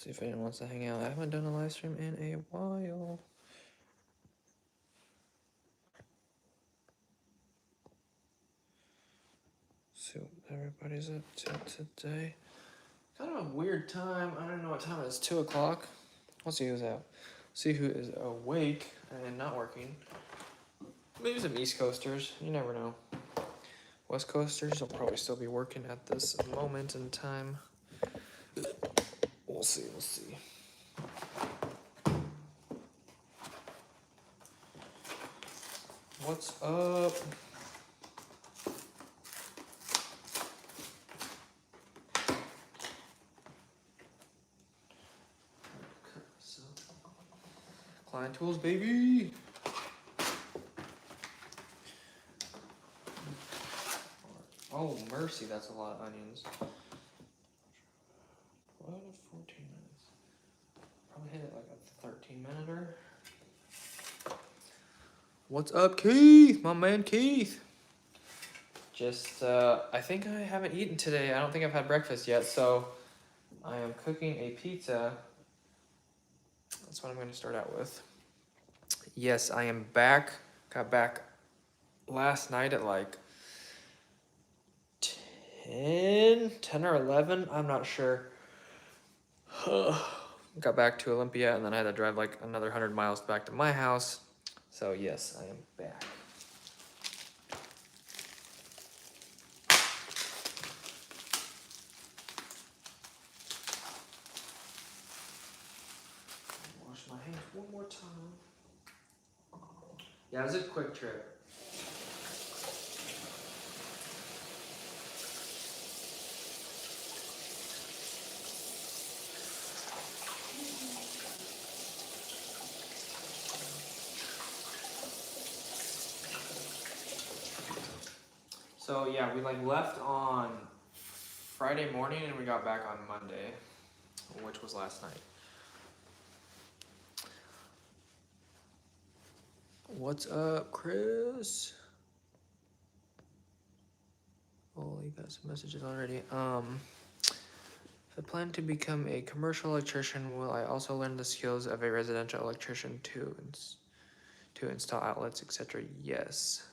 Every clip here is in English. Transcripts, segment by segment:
See if anyone wants to hang out. I haven't done a live stream in a while. See what everybody's up to today. Kind of a weird time. I don't know what time it is. 2 o'clock. Let's see who's out. See who is awake and not working. Maybe some East Coasters. You never know. West Coasters will probably still be working at this moment in time. We'll see. We'll see. What's up? Client tools, baby. Oh, mercy, that's a lot of onions. 12 to 14 minutes. Probably hit it like a 13-minute. What's up, Keith? My man, Keith. Just, I think I haven't eaten today. I don't think I've had breakfast yet, so I am cooking a pizza. That's what I'm going to start out with. Yes, I am back. Got back last night at like 10 or 11. I'm not sure. Got back to Olympia, and then I had to drive like another 100 miles back to my house. So yes, I am back. Wash my hands one more time. Yeah, it was a quick trip. So yeah, we like left on Friday morning and we got back on Monday, which was last night. What's up, Chris? Oh, you got some messages already. If I plan to become a commercial electrician, will I also learn the skills of a residential electrician to install outlets, etc.? Yes.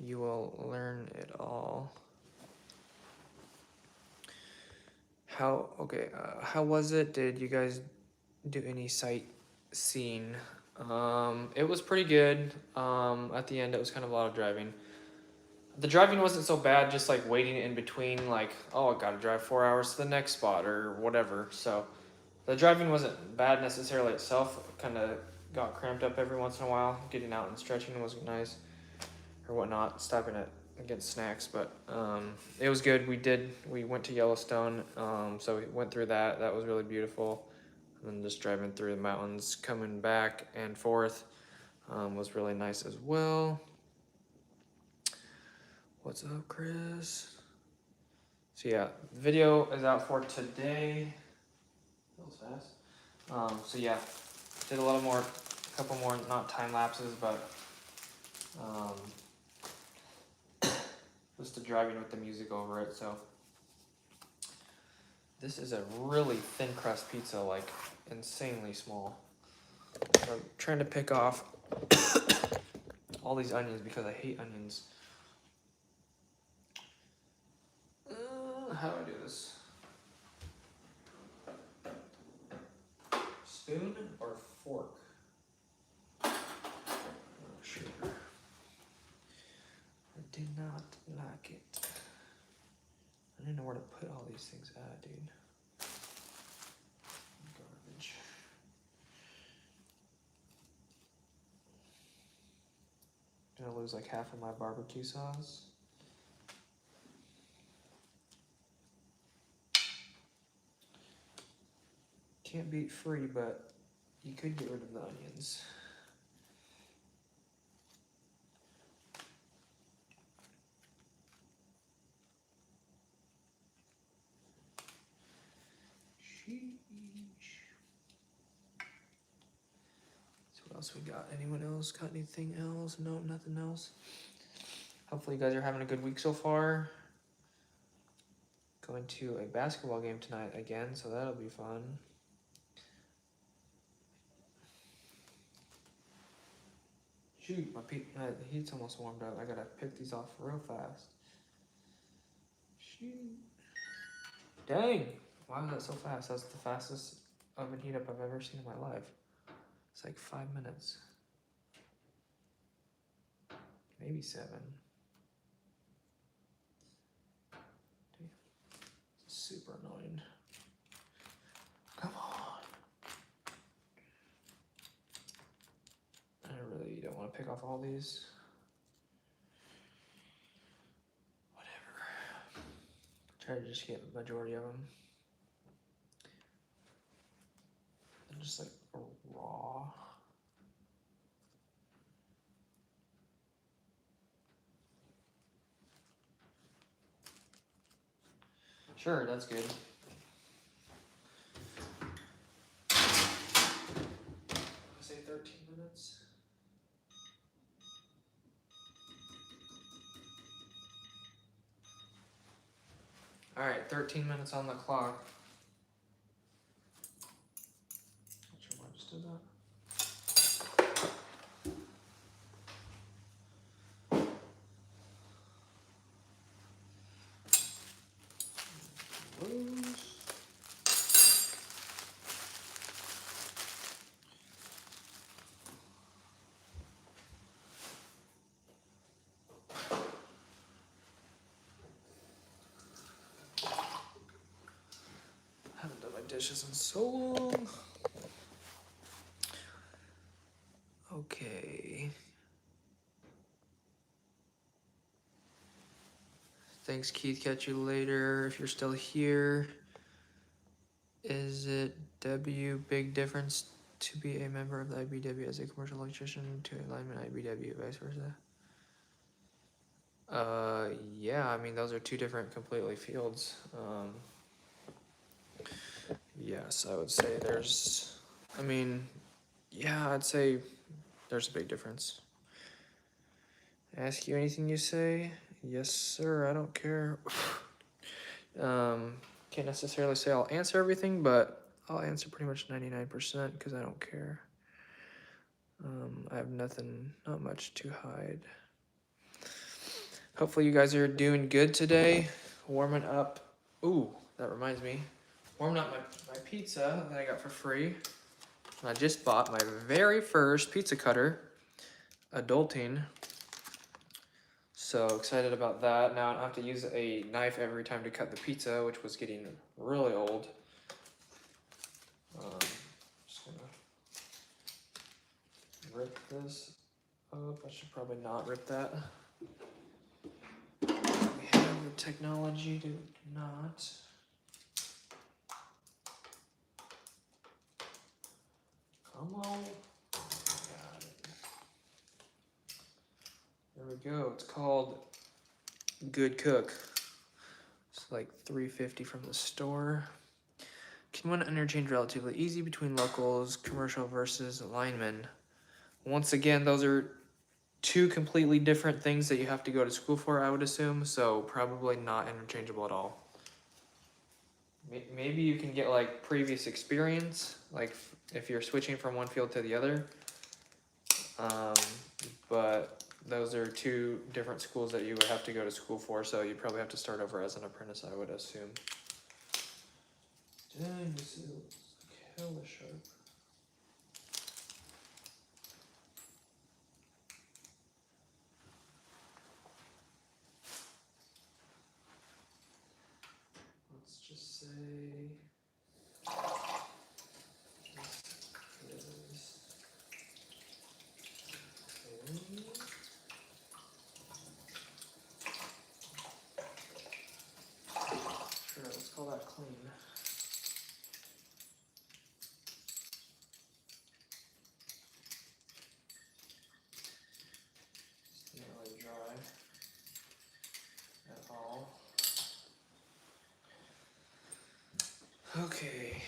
You will learn it all. How was it? Did you guys do any sightseeing? It was pretty good. At the end, it was kind of a lot of driving. The driving wasn't so bad, just like waiting in between, like, oh, I gotta drive 4 hours to the next spot or whatever. So the driving wasn't bad necessarily itself. Kind of got cramped up every once in a while. Getting out and stretching was nice or whatnot, stopping at get snacks, but it was good. We went to Yellowstone, so we went through that. That was really beautiful. And then just driving through the mountains, coming back and forth was really nice as well. What's up, Chris? So yeah, the video is out for today. That was fast. So yeah, did a couple more, not time lapses, but just the driving with the music over it. So this is a really thin crust pizza, like insanely small. So I'm trying to pick off all these onions because I hate onions. How do I do this? Spoon or fork? I'm not sure. I did not like it. I didn't know where to put all these things at, dude. Garbage. Gonna lose like half of my barbecue sauce. Can't beat free, but you could get rid of the onions. So what else we got? Anyone else got anything else? No, nothing else. Hopefully you guys are having a good week so far. going to a basketball game tonight again, so that'll be fun. Shoot, my heat's almost warmed up. I gotta pick these off real fast. Shoot. Dang! Why was that so fast? That's the fastest oven heat up I've ever seen in my life. It's like 5 minutes. Maybe 7. Damn. Super annoying. Come on. I really don't want to pick off all these. Whatever. Try to just get the majority of them. And just like raw. Sure, that's good. I say 13 minutes. All right, 13 minutes on the clock. Not sure why I just did that. Haven't done my dishes in so long. Okay. Thanks, Keith. Catch you later. If you're still here, is it big difference to be a member of the IBW as a commercial electrician to a lineman IBW, vice versa? Yeah, I mean, those are two different completely fields. Yes, I would say I'd say there's a big difference. Ask you anything you say? Yes, sir, I don't care. Can't necessarily say I'll answer everything, but I'll answer pretty much 99% because I don't care. I have not much to hide. Hopefully you guys are doing good today. Warming up. Ooh, that reminds me. Warming up my pizza that I got for free. I just bought my very first pizza cutter. Adulting. So excited about that. Now I don't have to use a knife every time to cut the pizza, which was getting really old. Just gonna rip this up. I should probably not rip that. We have the technology to not. Come on. Got it. There we go. It's called Good Cook. It's like $3.50 from the store. Can one interchange relatively easy between locals, commercial versus linemen? Once again, those are two completely different things that you have to go to school for, I would assume, so probably not interchangeable at all. Maybe you can get like previous experience, like if you're switching from one field to the other, but those are two different schools that you would have to go to school for, so you probably have to start over as an apprentice, I would assume. Dang, this is hella sharp. Let's just say this is clean. Sure, let's call that clean. It's not really dry at all. Okay.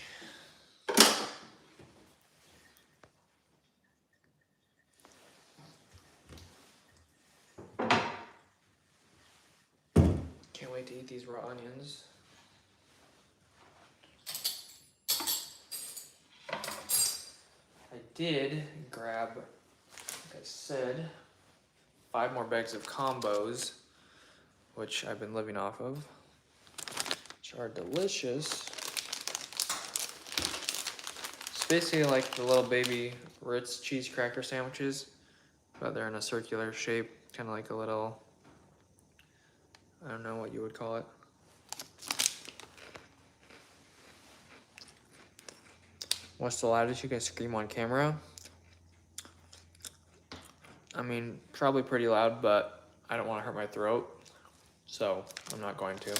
Can't wait to eat these raw onions. did grab, like I said, 5 more bags of combos, which I've been living off of, which are delicious. It's basically like the little baby Ritz cheese cracker sandwiches, but they're in a circular shape, kind of like a little, I don't know what you would call it. What's the loudest you can scream on camera? I mean, probably pretty loud, but I don't want to hurt my throat, so I'm not going to.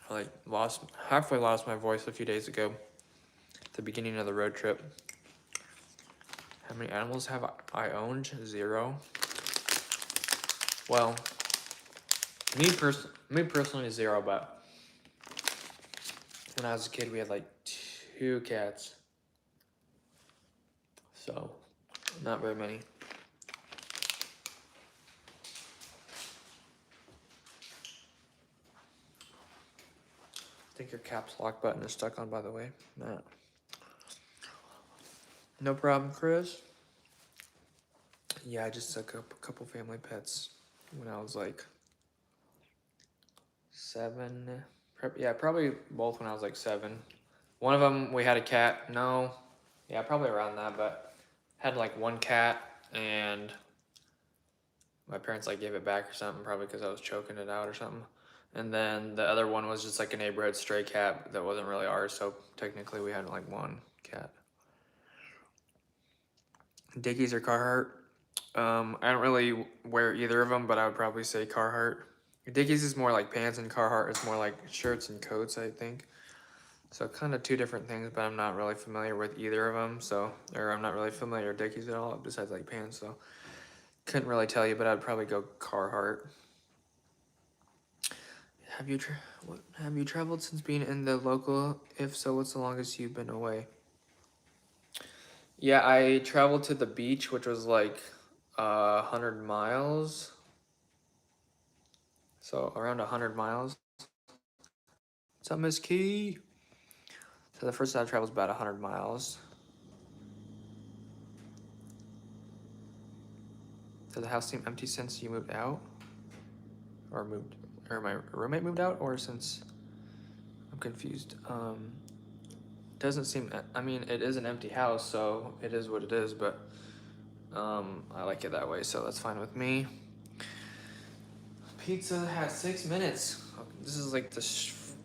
I halfway lost my voice a few days ago at the beginning of the road trip. How many animals have I owned? 0. Well, me personally 0, but when I was a kid we had like 2 cats, so not very many. I think your caps lock button is stuck on, by the way. Nah. No problem, Chris. Yeah, I just took up a couple family pets when I was like 7. Yeah, probably both when I was like 7. One of them, we had a cat. No, yeah, probably around that, but had like 1 cat, and my parents like gave it back or something, probably because I was choking it out or something. And then the other one was just like a neighborhood stray cat that wasn't really ours, so technically we had like 1 cat. Dickies or Carhartt? I don't really wear either of them, but I would probably say Carhartt. Dickies is more like pants, and Carhartt is more like shirts and coats, I think. So kind of 2 different things, but I'm not really familiar with either of them. Or I'm not really familiar with Dickies at all, besides like pants. So couldn't really tell you, but I'd probably go Carhartt. Have you traveled since being in the local? If so, what's the longest you've been away? Yeah, I traveled to the beach, which was like 100 miles. So around 100 miles. What's up, Miss Key? So the first time I traveled was about 100 miles. Does the house seem empty since you moved out? Or my roommate moved out? Or since, I'm confused. Doesn't seem, I mean, it is an empty house, so it is what it is, but I like it that way, so that's fine with me. Pizza has 6 minutes. This is like the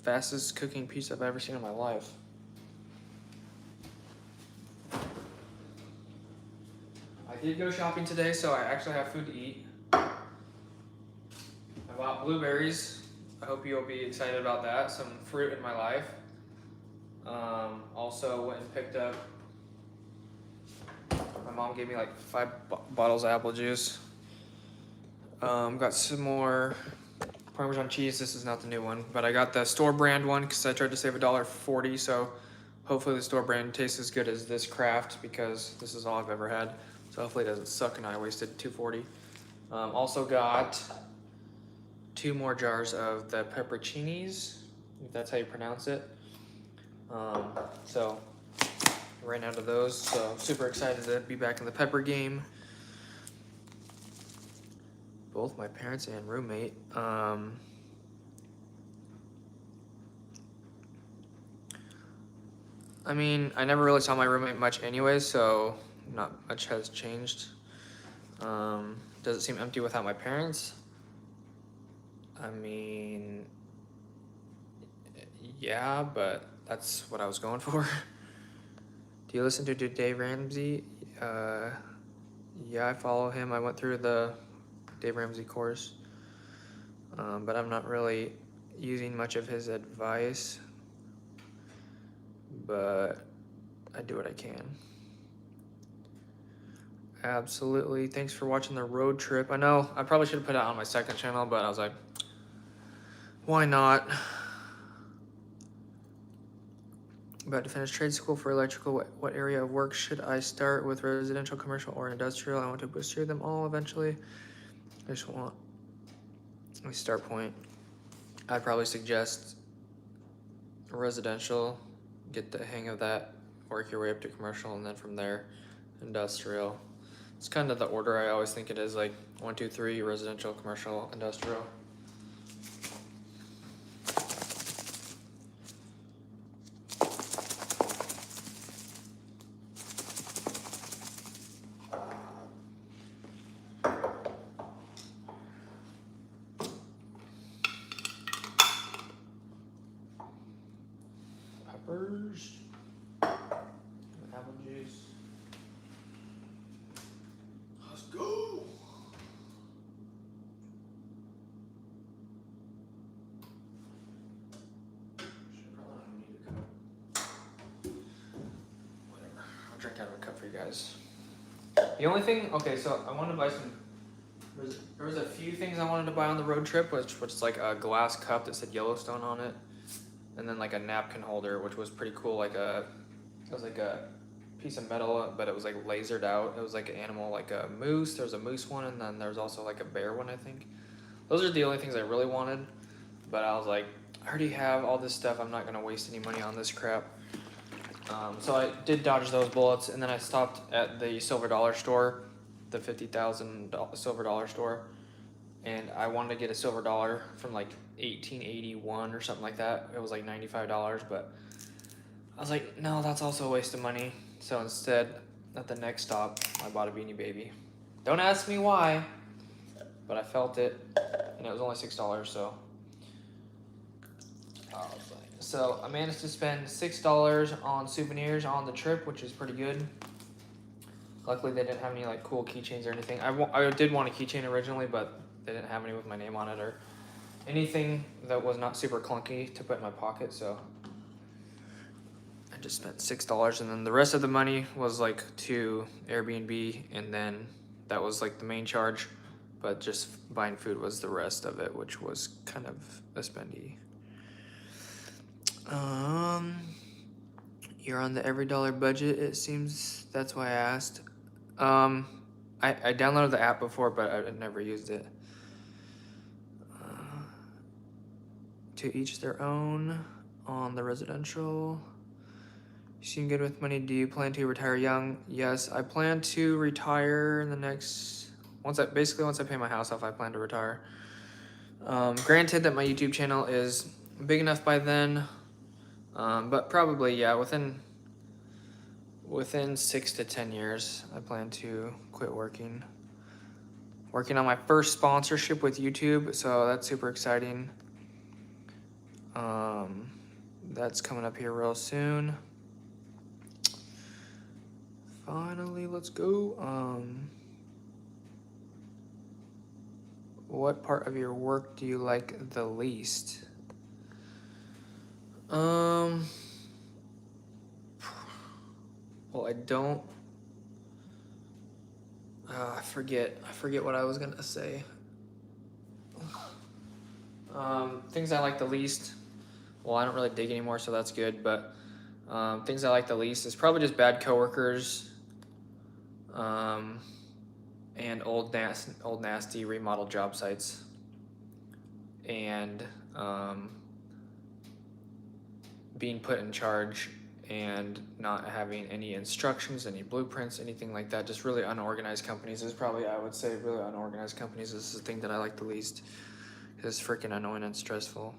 fastest cooking pizza I've ever seen in my life. I did go shopping today, so I actually have food to eat. I bought blueberries. I hope you'll be excited about that. Some fruit in my life. Also went and picked up, my mom gave me like 5 bottles of apple juice. Got some more Parmesan cheese. This is not the new one, but I got the store brand one because I tried to save $1.40. So hopefully the store brand tastes as good as this Kraft, because this is all I've ever had. So hopefully it doesn't suck and I wasted $2.40. Also got 2 more jars of the pepperoncinis, if that's how you pronounce it. So ran out of those, so super excited to be back in the pepper game. Both my parents and roommate. I mean, I never really saw my roommate much anyway, so not much has changed. Does it seem empty without my parents? I mean, yeah, but that's what I was going for. Do you listen to Dave Ramsey? Yeah, I follow him. I went through the Dave Ramsey course, but I'm not really using much of his advice, but I do what I can. Absolutely. Thanks for watching the road trip. I know I probably should have put it on my second channel, but I was like, why not? About to finish trade school for electrical. What area of work should I start with? Residential, commercial, or industrial? I want to pursue them all eventually. I just want a start point. I'd probably suggest residential, get the hang of that, work your way up to commercial, and then from there, industrial. It's kind of the order I always think it is, like 1, 2, 3, residential, commercial, industrial. Peppers, apple juice. Let's go. Should probably not need a cup. Whatever. I'll drink out of a cup for you guys. The only thing, okay, so I wanted to buy some. There was a few things I wanted to buy on the road trip, which was like a glass cup that said Yellowstone on it, and then like a napkin holder, which was pretty cool. It was like a piece of metal, but it was like lasered out. It was like an animal, like a moose. There was a moose one, and then there was also like a bear one, I think. Those are the only things I really wanted, but I was like, I already have all this stuff. I'm not gonna waste any money on this crap. So I did dodge those bullets, and then I stopped at the Silver Dollar store, the $50,000 Silver Dollar store, and I wanted to get a silver dollar from like 1881 or something like that. It was like $95, but I was like, no, that's also a waste of money. So instead, at the next stop, I bought a Beanie Baby. Don't ask me why, but I felt it, and it was only $6, so. So I managed to spend $6 on souvenirs on the trip, which is pretty good. Luckily, they didn't have any like cool keychains or anything. I did want a keychain originally, but they didn't have any with my name on it or anything that was not super clunky to put in my pocket. So I just spent $6, and then the rest of the money was like to Airbnb, and then that was like the main charge. But just buying food was the rest of it, which was kind of a spendy. You're on the every dollar budget, it seems. That's why I asked. I downloaded the app before, but I never used it. To each their own on the residential. You seem good with money. Do you plan to retire young? Yes, I plan to retire in the next... Once I pay my house off, I plan to retire. Granted that my YouTube channel is big enough by then, but probably, yeah, within 6 to 10 years, I plan to quit working. Working on my first sponsorship with YouTube, so that's super exciting. That's coming up here real soon. Finally, let's go. What part of your work do you like the least? Well, I don't. I forget what I was gonna say. Things I like the least. Well, I don't really dig anymore, so that's good. But things I like the least is probably just bad coworkers, and old nasty remodeled job sites, and being put in charge and not having any instructions, any blueprints, anything like that. Just really unorganized companies is probably, I would say, really unorganized companies is the thing that I like the least. It's freaking annoying and stressful.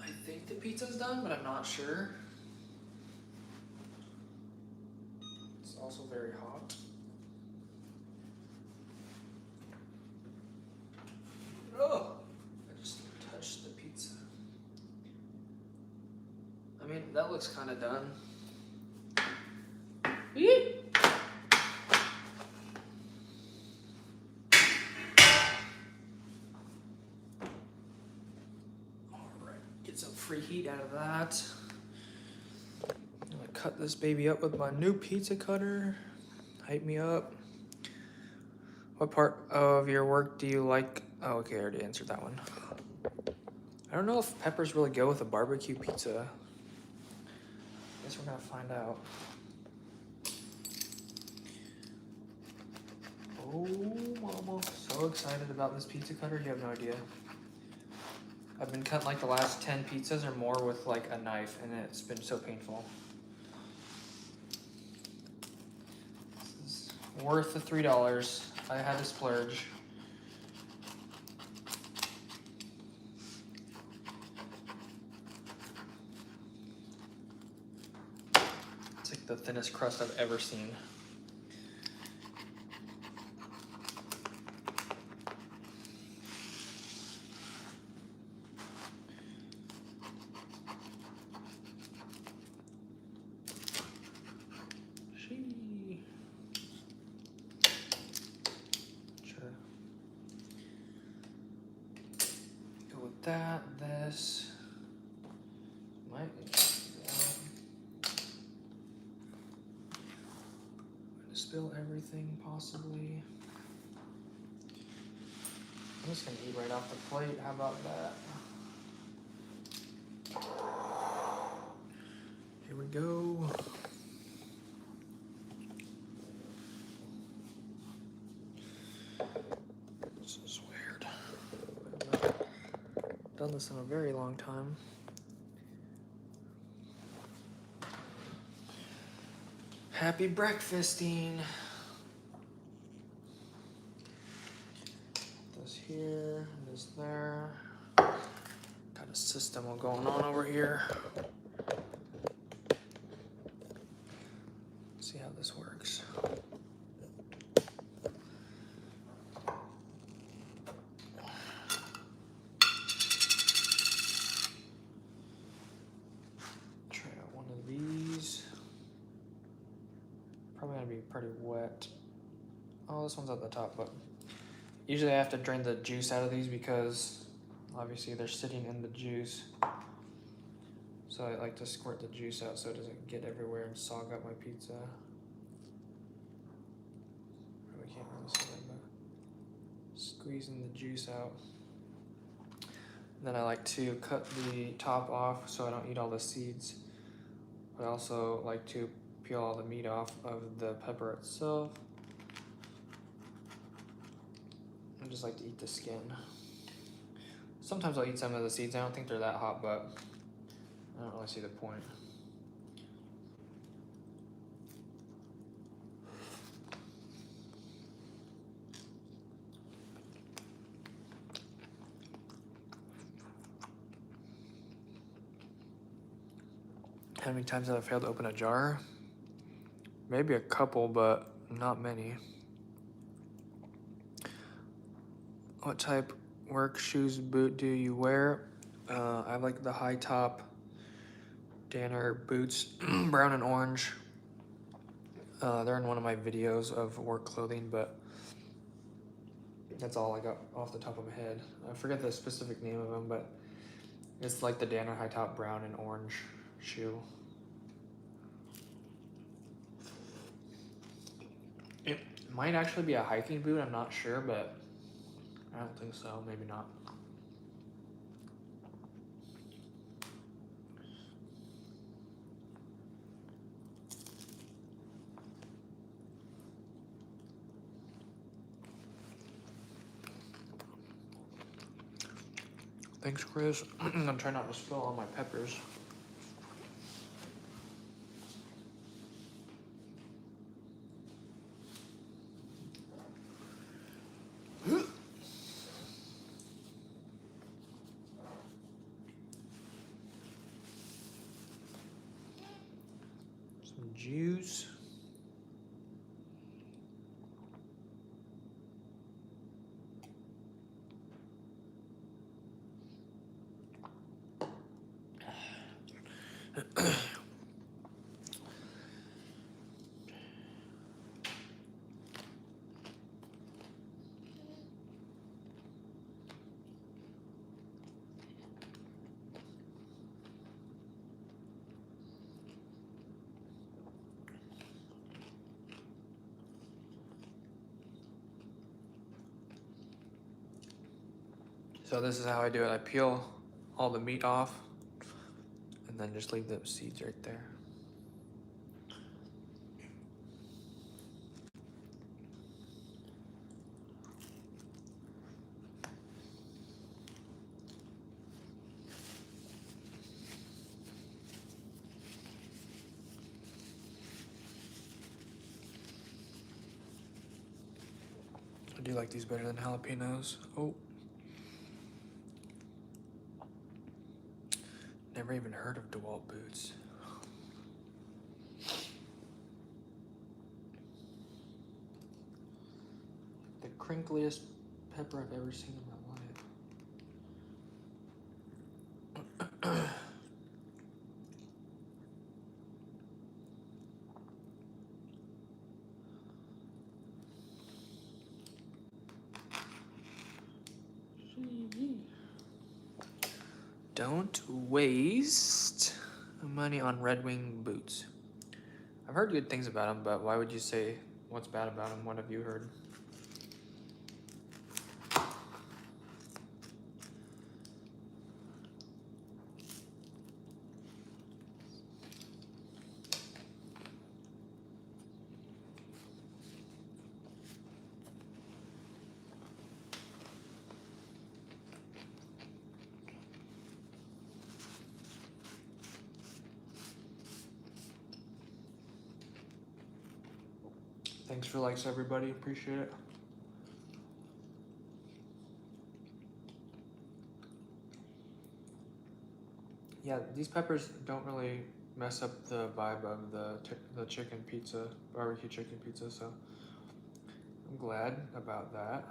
I think the pizza's done, but I'm not sure. It's also very hot. Oh, I just touched the pizza. I mean, that looks kind of done. Alright, get some free heat out of that. I'm gonna cut this baby up with my new pizza cutter. Hype me up. What part of your work do you like? Oh, okay, I already answered that one. I don't know if peppers really go with a barbecue pizza. Guess we're gonna find out. Oh, mama, so excited about this pizza cutter, you have no idea. I've been cutting like the last 10 pizzas or more with like a knife, and it's been so painful. This is worth the $3. I had to splurge. It's like the thinnest crust I've ever seen. Go with that, this. Might spill everything possibly. I'm just gonna eat right off the plate. How about that? Here we go. This is weird. I've not done this in a very long time. Happy breakfasting. This here, this there. Got a system going on over here. See how this works. Try out one of these. Probably gonna be pretty wet. Oh, this one's at the top, but usually I have to drain the juice out of these because obviously they're sitting in the juice. So I like to squirt the juice out so it doesn't get everywhere and sog up my pizza. Probably can't really see that, but squeezing the juice out. Then I like to cut the top off so I don't eat all the seeds. But I also like to peel all the meat off of the pepper itself. I just like to eat the skin. Sometimes I'll eat some of the seeds. I don't think they're that hot, but I don't really see the point. How many times have I failed to open a jar? Maybe a couple, but not many. What type work shoes boot do you wear? I like the high top Danner boots, brown and orange. They're in one of my videos of work clothing, but that's all I got off the top of my head. I forget the specific name of them, but it's like the Danner high top brown and orange shoe. It might actually be a hiking boot, I'm not sure, but I don't think so, maybe not. Thanks, Chris. I'm gonna try not to spill all my peppers. Some juice. So this is how I do it. I peel all the meat off, and then just leave the seeds right there. I do like these better than jalapenos. Oh. Never even heard of DeWalt boots. The crinkliest pepper I've ever seen in my life. Don't waste money on Red Wing boots. I've heard good things about them, but why would you say what's bad about them? What have you heard? Thanks for likes, everybody. Appreciate it. Yeah, these peppers don't really mess up the vibe of the chicken pizza, barbecue chicken pizza, so I'm glad about that.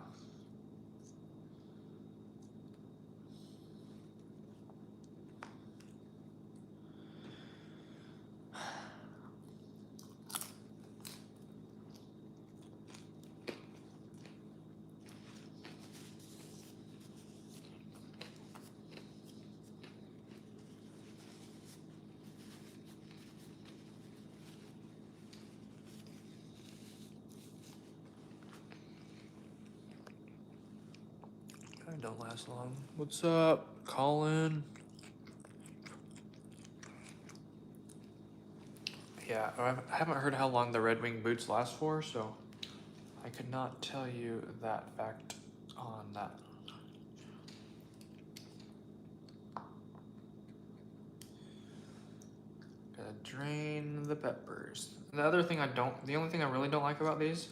Kind of don't last long. What's up, Colin? Yeah, I haven't heard how long the Red Wing boots last for, so I could not tell you that fact on that. Gotta drain the peppers. The other thing the only thing I really don't like about these,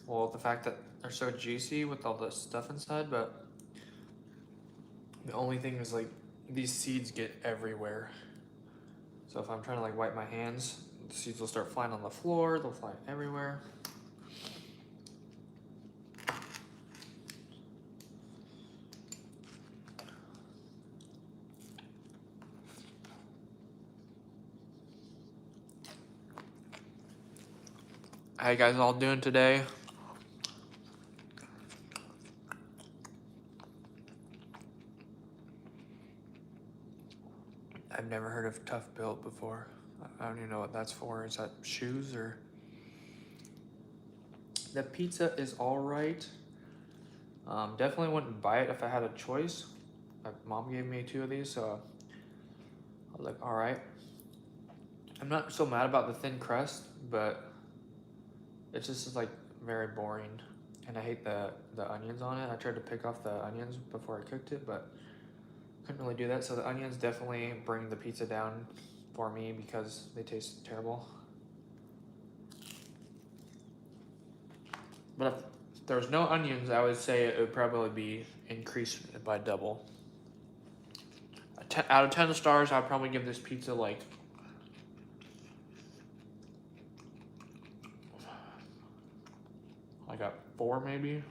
well, the fact that they're so juicy with all the stuff inside, but the only thing is like these seeds get everywhere. So if I'm trying to like wipe my hands, the seeds will start flying on the floor, they'll fly everywhere. How you guys all doing today? I've never heard of Tough Built before. I don't even know what that's for. Is that shoes or? The pizza is all right. Definitely wouldn't buy it if I had a choice. My mom gave me 2 of these, so I was like, all right. I'm not so mad about the thin crust, but it's just like very boring. And I hate the onions on it. I tried to pick off the onions before I cooked it, but couldn't really do that. So the onions definitely bring the pizza down for me because they taste terrible. But if there was no onions, I would say it would probably be increased by double. Out of 10 stars, I'd probably give this pizza like a 4 maybe.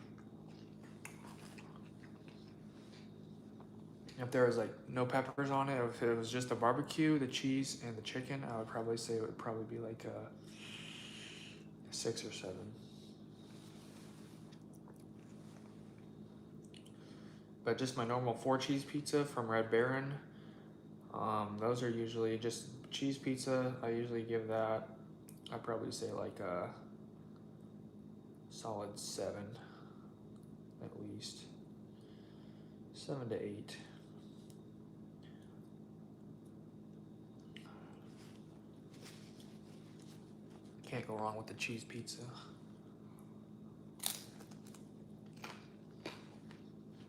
If there was like no peppers on it, or if it was just the barbecue, the cheese, and the chicken, I would probably say it would probably be like a 6 or 7. But just my normal 4 cheese pizza from Red Baron, those are usually just cheese pizza. I usually give that, I'd probably say like a solid 7, at least 7 to 8. wrong with the cheese pizza.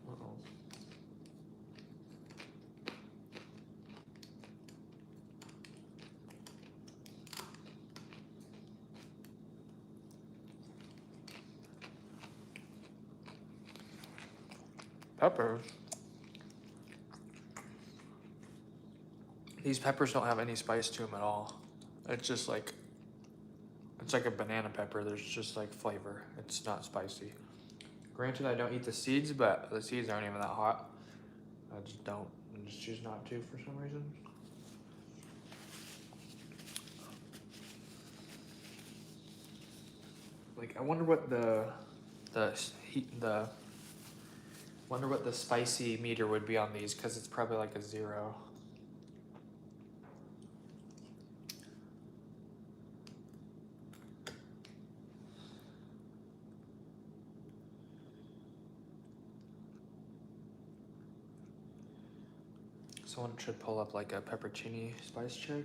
Uh-oh. Peppers. These peppers don't have any spice to them at all. It's just like, it's like a banana pepper. There's just like flavor. It's not spicy. Granted, I don't eat the seeds, but the seeds aren't even that hot. I just don't. I just choose not to for some reason. Like, I wonder what the wonder what the spicy meter would be on these, because it's probably like a 0. Someone should pull up like a pepperoni spice check.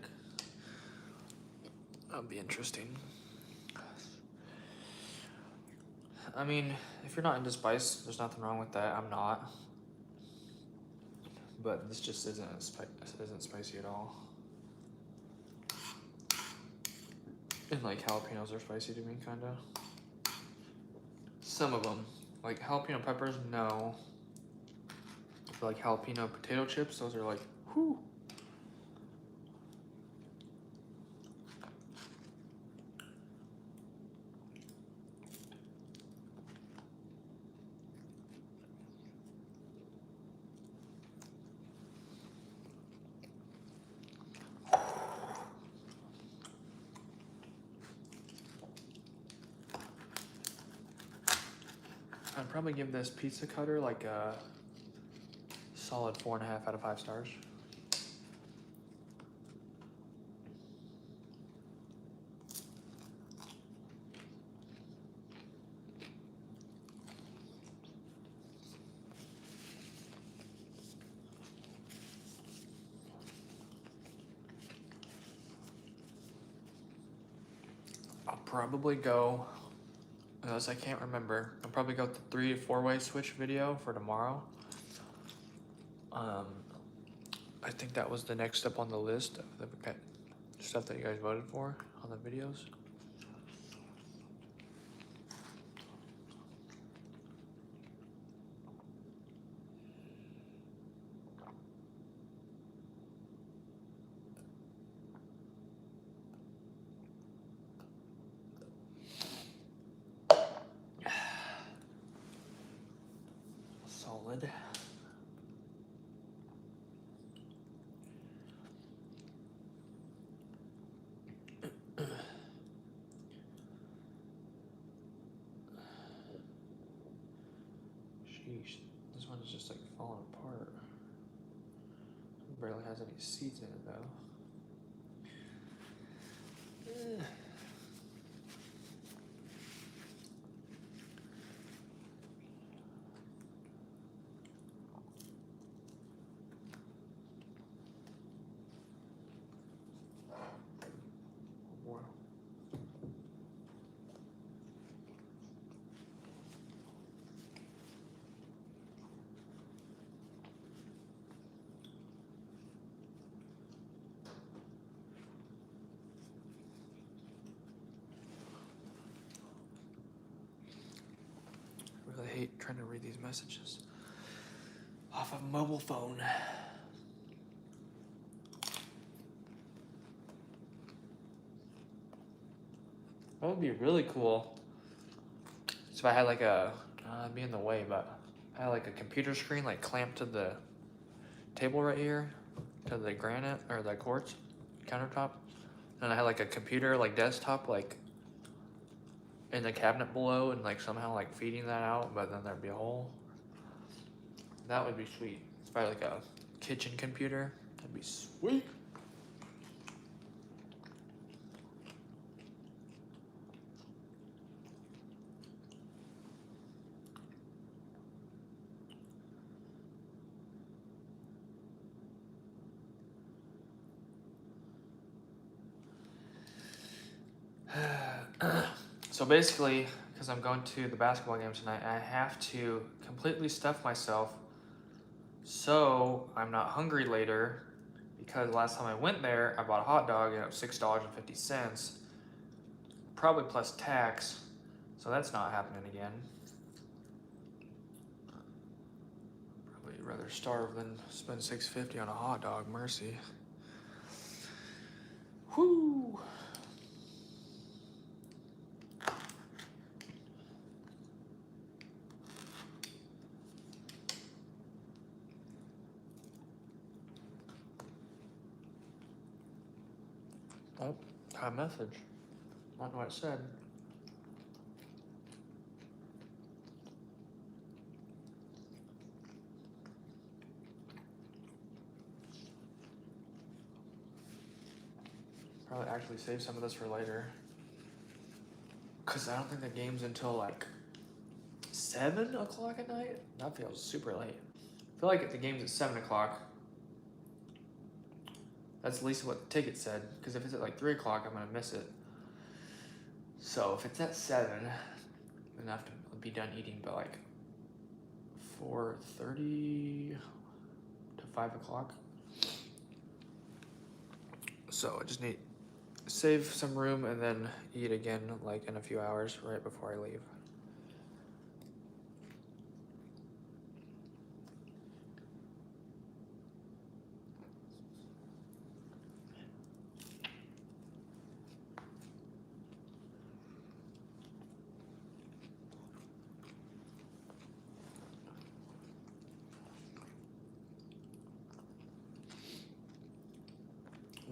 That'd be interesting. I mean, if you're not into spice, there's nothing wrong with that. I'm not. But this just isn't spicy at all. And like jalapenos are spicy to me, kind of. Some of them, like jalapeno peppers, no. But like jalapeno potato chips, those are like, whew. I'd probably give this pizza cutter like a solid 4.5 out of 5 stars. I'll probably go, unless I can't remember, I'll probably go with the 3 to 4 way switch video for tomorrow. I think that was the next step on the list of the stuff that you guys voted for on the videos. Solid. Sheesh, this one is just like falling apart. It barely has any seeds in it though. I really hate trying to read these messages off a mobile phone. That would be really cool. So if I had like a, it'd be in the way, but I had like a computer screen like clamped to the table right here, to the granite or the quartz countertop. And I had like a computer like desktop like in the cabinet below, and like somehow like feeding that out, but then there'd be a hole. That would be sweet. It's probably like a kitchen computer. That'd be sweet. So basically, because I'm going to the basketball game tonight, I have to completely stuff myself so I'm not hungry later, because last time I went there, I bought a hot dog and it was $6.50, probably plus tax, so that's not happening again. Probably rather starve than spend $6.50 on a hot dog, mercy. Whoo! Oh, got a message. I don't know what it said. Probably actually save some of this for later. Because I don't think the game's until like 7 o'clock at night. That feels super late. I feel like if the game's at 7 o'clock, that's at least what the ticket said. Because if it's at like 3 o'clock, I'm going to miss it. So if it's at 7, then I have to be done eating by like 4:30 to 5 o'clock. So I just need to save some room and then eat again like in a few hours right before I leave.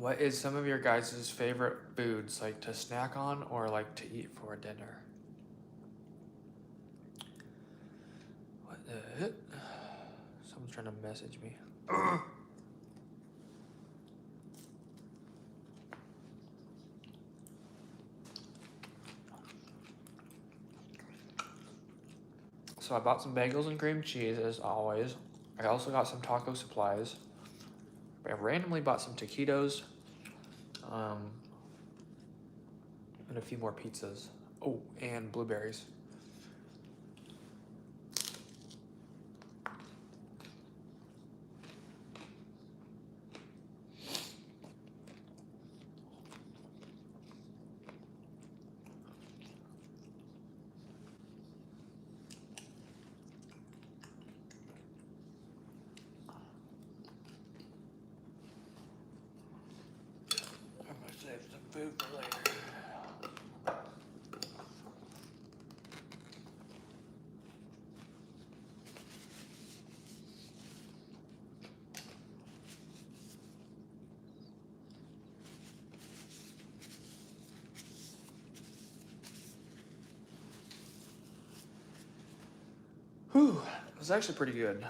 What is some of your guys' favorite foods, like to snack on or like to eat for dinner? What the heck? Someone's trying to message me. So I bought some bagels and cream cheese as always. I also got some taco supplies. I randomly bought some taquitos, and a few more pizzas. Oh, and blueberries. I'm gonna save some food for later. Whew, it was actually pretty good.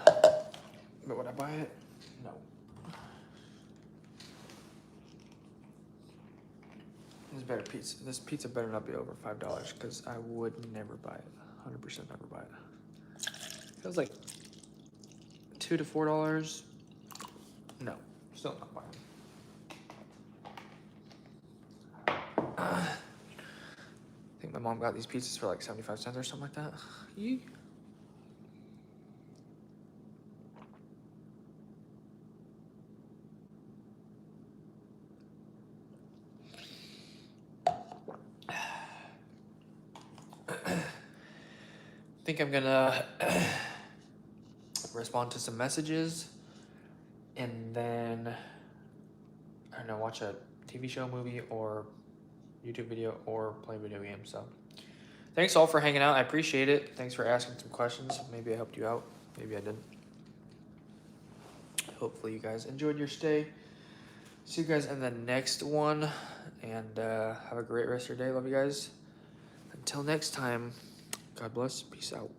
But would I buy it? No. This pizza better not be over $5 because I would never buy it. 100% never buy it. It was like $2 to $4. No, still not buying. I think my mom got these pizzas for like 75 cents or something like that. Yee. I think I'm gonna respond to some messages and then I don't know, watch a TV show, movie, or YouTube video, or play video games. So thanks all for hanging out. I appreciate it. Thanks for asking some questions. Maybe I helped you out. Maybe I didn't. Hopefully you guys enjoyed your stay. See you guys in the next one, and have a great rest of your day. Love you guys. Until next time, God bless. Peace out.